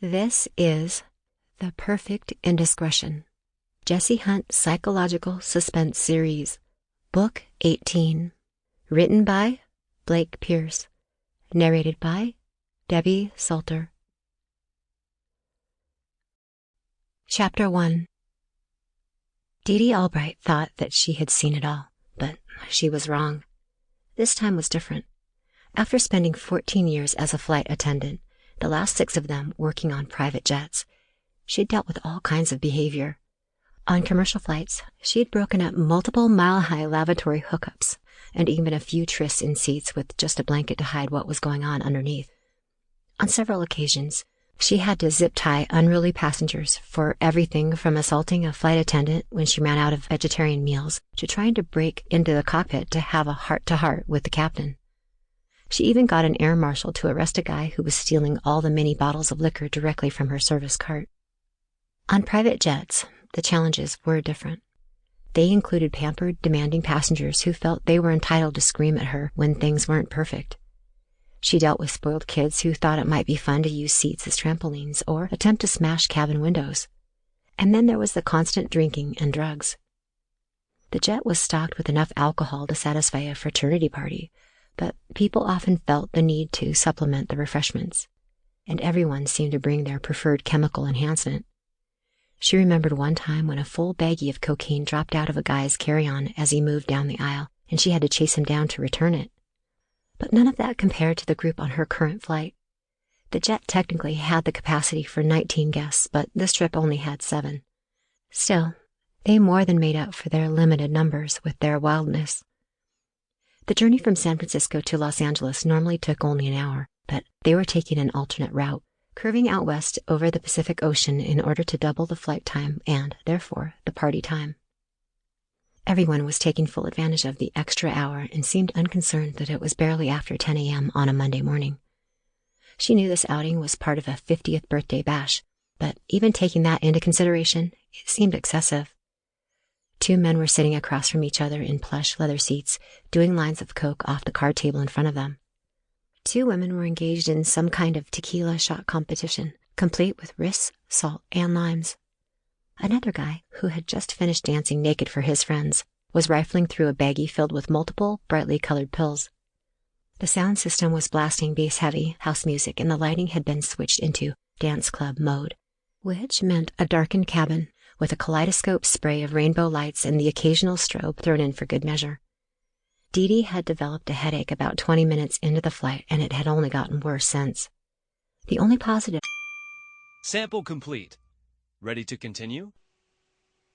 This is The Perfect Indiscretion, Jessie Hunt Psychological Suspense Series, Book 18, written by Blake Pierce, narrated by Debbie Soelter. Chapter 1. Dee Dee Albright thought that she had seen it all, but she was wrong. This time was different. After spending 14 years as a flight attendant, the last 6 of them working on private jets, she'd dealt with all kinds of behavior. On commercial flights, she had broken up multiple mile-high lavatory hookups, and even a few trysts in seats with just a blanket to hide what was going on underneath. On several occasions, she had to zip-tie unruly passengers for everything from assaulting a flight attendant when she ran out of vegetarian meals to trying to break into the cockpit to have a heart-to-heart with the captain. She even got an air marshal to arrest a guy who was stealing all the mini bottles of liquor directly from her service cart. On private jets, the challenges were different. They included pampered, demanding passengers who felt they were entitled to scream at her when things weren't perfect. She dealt with spoiled kids who thought it might be fun to use seats as trampolines or attempt to smash cabin windows. And then there was the constant drinking and drugs. The jet was stocked with enough alcohol to satisfy a fraternity party, but people often felt the need to supplement the refreshments, and everyone seemed to bring their preferred chemical enhancement. She remembered one time when a full baggie of cocaine dropped out of a guy's carry-on as he moved down the aisle, and she had to chase him down to return it. But none of that compared to the group on her current flight. The jet technically had the capacity for 19 guests, but this trip only had 7. Still, they more than made up for their limited numbers with their wildness. The journey from San Francisco to Los Angeles normally took only an hour, but they were taking an alternate route, curving out west over the Pacific Ocean in order to double the flight time and, therefore, the party time. Everyone was taking full advantage of the extra hour and seemed unconcerned that it was barely after 10 a.m. on a Monday morning. She knew this outing was part of a 50th birthday bash, but even taking that into consideration, it seemed excessive. 2 men were sitting across from each other in plush leather seats, doing lines of coke off the card table in front of them. 2 women were engaged in some kind of tequila shot competition, complete with wrists, salt, and limes. Another guy, who had just finished dancing naked for his friends, was rifling through a baggie filled with multiple brightly colored pills. The sound system was blasting bass-heavy house music, and the lighting had been switched into dance club mode, which meant a darkened cabin with a kaleidoscope spray of rainbow lights and the occasional strobe thrown in for good measure. Dee Dee had developed a headache about 20 minutes into the flight, and it had only gotten worse since. The only positive... Sample complete. Ready to continue?